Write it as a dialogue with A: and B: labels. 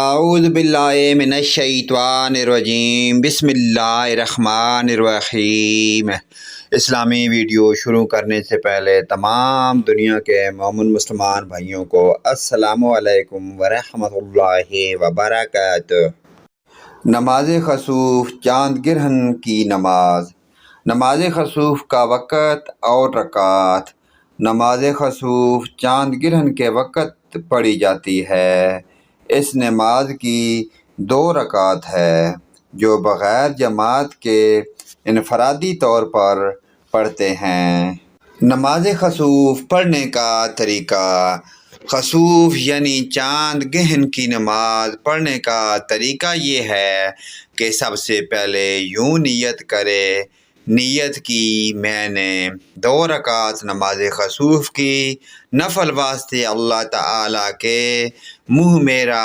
A: اعوذ باللہ من الشیطان الرجیم بسم اللہ الرحمن الرحیم۔ اسلامی ویڈیو شروع کرنے سے پہلے تمام دنیا کے مومن مسلمان بھائیوں کو السلام علیکم ورحمۃ اللہ وبرکاتہ۔ نماز خسوف چاند گرہن کی نماز۔ نماز خسوف کا وقت اور رکعت۔ نماز خسوف چاند گرہن کے وقت پڑھی جاتی ہے۔ اس نماز کی 2 رکعت ہے جو بغیر جماعت کے انفرادی طور پر پڑھتے ہیں۔ نماز خسوف پڑھنے کا طریقہ۔ خسوف یعنی چاند گرہن کی نماز پڑھنے کا طریقہ یہ ہے کہ سب سے پہلے یوں نیت کرے، نیت کی میں نے 2 رکعت نماز خسوف کی، نفل واسطے اللہ تعالیٰ کے منہ میرا